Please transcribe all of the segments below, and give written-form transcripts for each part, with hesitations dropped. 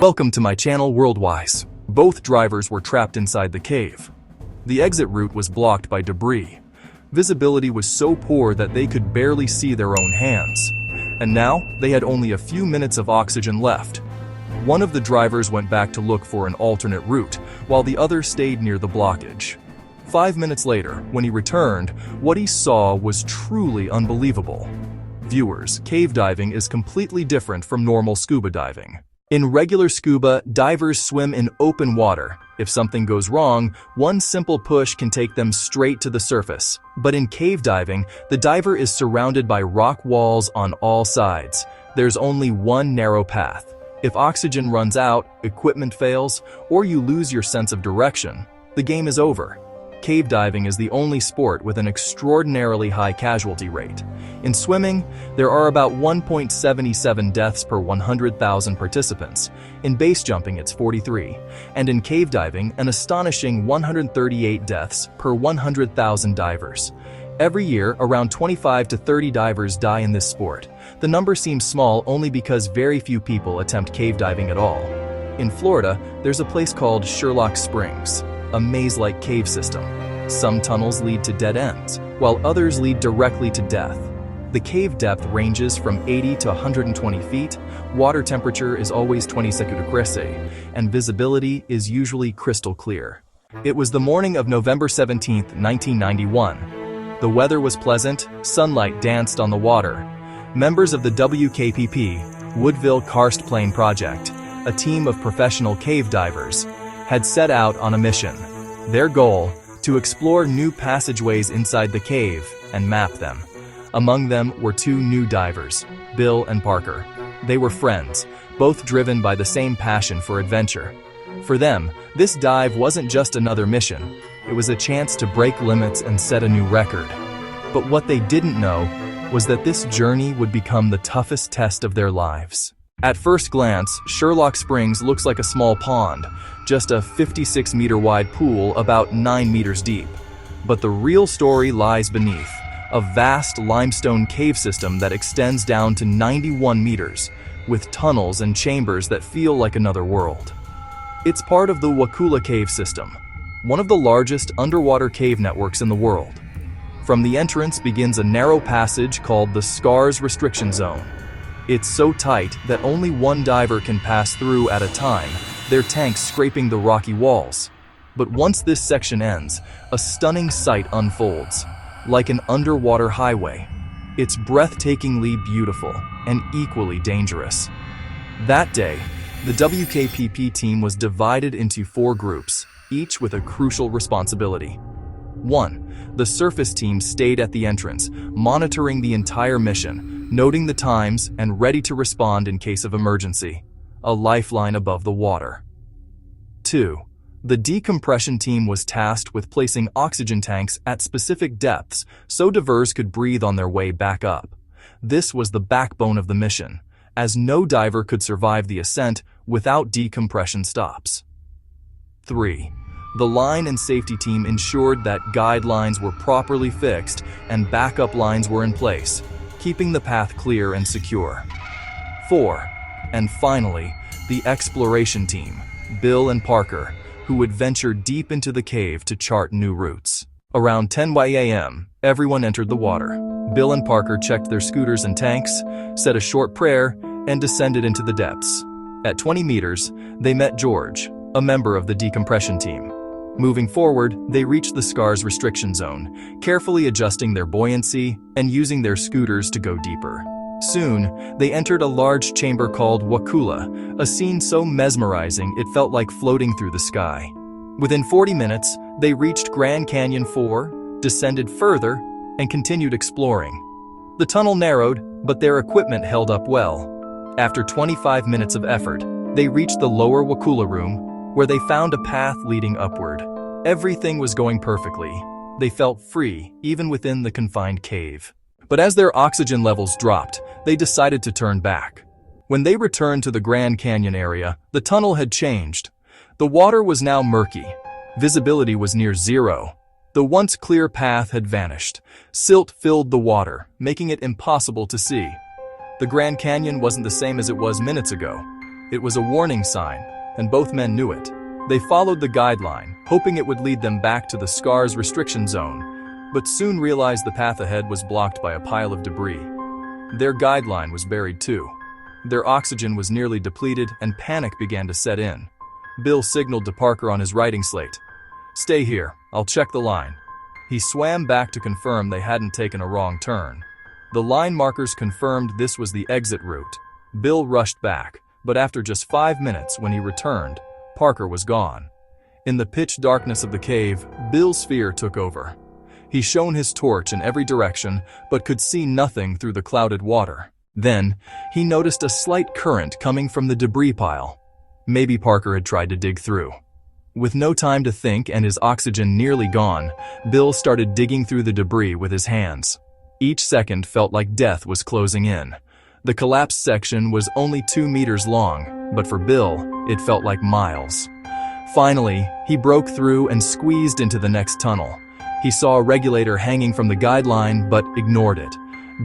Welcome to my channel Worldwise. Both drivers were trapped inside the cave. The exit route was blocked by debris. Visibility was so poor that they could barely see their own hands. And now, they had only a few minutes of oxygen left. One of the drivers went back to look for an alternate route, while the other stayed near the blockage. 5 minutes later, when he returned, what he saw was truly unbelievable. Viewers, cave diving is completely different from normal scuba diving. In regular scuba, divers swim in open water. If something goes wrong, one simple push can take them straight to the surface. But in cave diving, the diver is surrounded by rock walls on all sides. There's only one narrow path. If oxygen runs out, equipment fails, or you lose your sense of direction, the game is over. Cave diving is the only sport with an extraordinarily high casualty rate. In swimming, there are about 1.77 deaths per 100,000 participants. In base jumping, it's 43. And in cave diving, an astonishing 138 deaths per 100,000 divers. Every year, around 25 to 30 divers die in this sport. The number seems small only because very few people attempt cave diving at all. In Florida, there's a place called Sherlock Springs, a maze-like cave system. Some tunnels lead to dead ends, while others lead directly to death. The cave depth ranges from 80 to 120 feet, water temperature is always 26 degrees, and visibility is usually crystal clear. It was the morning of November 17, 1991. The weather was pleasant, sunlight danced on the water. Members of the WKPP, Woodville Karst Plane Project, a team of professional cave divers, had set out on a mission. Their goal, to explore new passageways inside the cave and map them. Among them were two new divers, Bill and Parker. They were friends, both driven by the same passion for adventure. For them, this dive wasn't just another mission. It was a chance to break limits and set a new record. But what they didn't know was that this journey would become the toughest test of their lives. At first glance, Sherlock Springs looks like a small pond, just a 56-meter wide pool about 9 meters deep. But the real story lies beneath, a vast limestone cave system that extends down to 91 meters, with tunnels and chambers that feel like another world. It's part of the Wakula Cave System, one of the largest underwater cave networks in the world. From the entrance begins a narrow passage called the Scars Restriction Zone. It's so tight that only one diver can pass through at a time, their tanks scraping the rocky walls. But once this section ends, a stunning sight unfolds, like an underwater highway. It's breathtakingly beautiful and equally dangerous. That day, the WKPP team was divided into 4 groups, each with a crucial responsibility. 1. The surface team stayed at the entrance, monitoring the entire mission, noting the times and ready to respond in case of emergency, a lifeline above the water. 2. The decompression team was tasked with placing oxygen tanks at specific depths so divers could breathe on their way back up. This was the backbone of the mission, as no diver could survive the ascent without decompression stops. 3. The line and safety team ensured that guidelines were properly fixed and backup lines were in place, keeping the path clear and secure. 4. And finally, the exploration team, Bill and Parker, who would venture deep into the cave to chart new routes. Around 10 a.m., everyone entered the water. Bill and Parker checked their scooters and tanks, said a short prayer, and descended into the depths. At 20 meters, they met George, a member of the decompression team. Moving forward, they reached the Scars Restriction Zone, carefully adjusting their buoyancy and using their scooters to go deeper. Soon, they entered a large chamber called Wakula, a scene so mesmerizing it felt like floating through the sky. Within 40 minutes, they reached Grand Canyon 4, descended further, and continued exploring. The tunnel narrowed, but their equipment held up well. After 25 minutes of effort, they reached the lower Wakula room, where they found a path leading upward. Everything was going perfectly. They felt free, even within the confined cave. But as their oxygen levels dropped, they decided to turn back. When they returned to the Grand Canyon area, the tunnel had changed. The water was now murky. Visibility was near zero. The once clear path had vanished. Silt filled the water, making it impossible to see. The Grand Canyon wasn't the same as it was minutes ago. It was a warning sign, and both men knew it. They followed the guideline, hoping it would lead them back to the scar's restriction zone, but soon realized the path ahead was blocked by a pile of debris. Their guideline was buried too. Their oxygen was nearly depleted, and panic began to set in. Bill signaled to Parker on his writing slate. "Stay here, I'll check the line." He swam back to confirm they hadn't taken a wrong turn. The line markers confirmed this was the exit route. Bill rushed back, but after just 5 minutes when he returned, Parker was gone. In the pitch darkness of the cave, Bill's fear took over. He shone his torch in every direction, but could see nothing through the clouded water. Then, he noticed a slight current coming from the debris pile. Maybe Parker had tried to dig through. With no time to think and his oxygen nearly gone, Bill started digging through the debris with his hands. Each second felt like death was closing in. The collapsed section was only 2 meters long, but for Bill, it felt like miles. Finally, he broke through and squeezed into the next tunnel. He saw a regulator hanging from the guideline but ignored it,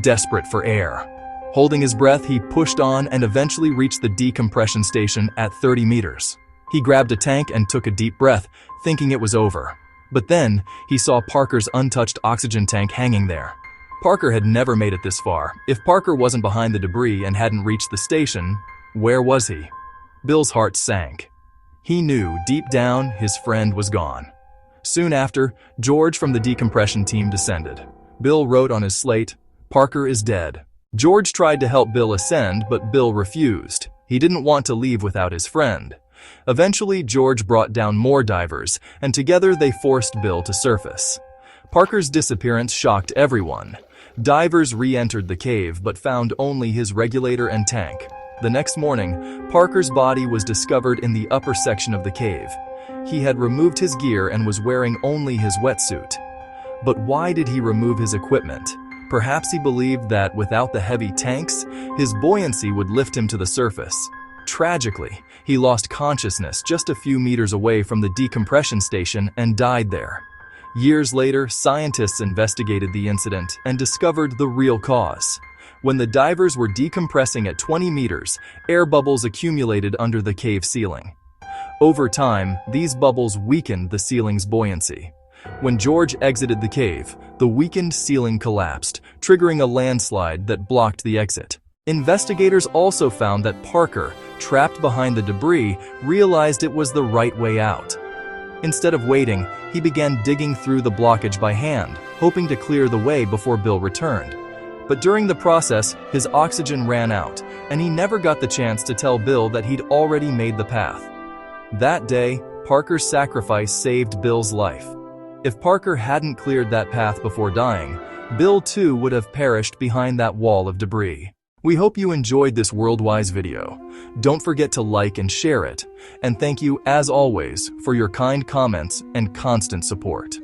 desperate for air. Holding his breath, he pushed on and eventually reached the decompression station at 30 meters. He grabbed a tank and took a deep breath, thinking it was over. But then, he saw Parker's untouched oxygen tank hanging there. Parker had never made it this far. If Parker wasn't behind the debris and hadn't reached the station, where was he? Bill's heart sank. He knew deep down his friend was gone. Soon after, George from the decompression team descended. Bill wrote on his slate, "Parker is dead." George tried to help Bill ascend, but Bill refused. He didn't want to leave without his friend. Eventually, George brought down more divers, and together they forced Bill to surface. Parker's disappearance shocked everyone. Divers re-entered the cave but found only his regulator and tank. The next morning, Parker's body was discovered in the upper section of the cave. He had removed his gear and was wearing only his wetsuit. But why did he remove his equipment? Perhaps he believed that without the heavy tanks, his buoyancy would lift him to the surface. Tragically, he lost consciousness just a few meters away from the decompression station and died there. Years later, scientists investigated the incident and discovered the real cause. When the divers were decompressing at 20 meters, air bubbles accumulated under the cave ceiling. Over time, these bubbles weakened the ceiling's buoyancy. When George exited the cave, the weakened ceiling collapsed, triggering a landslide that blocked the exit. Investigators also found that Parker, trapped behind the debris, realized it was the right way out. Instead of waiting, he began digging through the blockage by hand, hoping to clear the way before Bill returned. But during the process, his oxygen ran out, and he never got the chance to tell Bill that he'd already made the path. That day, Parker's sacrifice saved Bill's life. If Parker hadn't cleared that path before dying, Bill too would have perished behind that wall of debris. We hope you enjoyed this Worldwise video. Don't forget to like and share it. And thank you, as always, for your kind comments and constant support.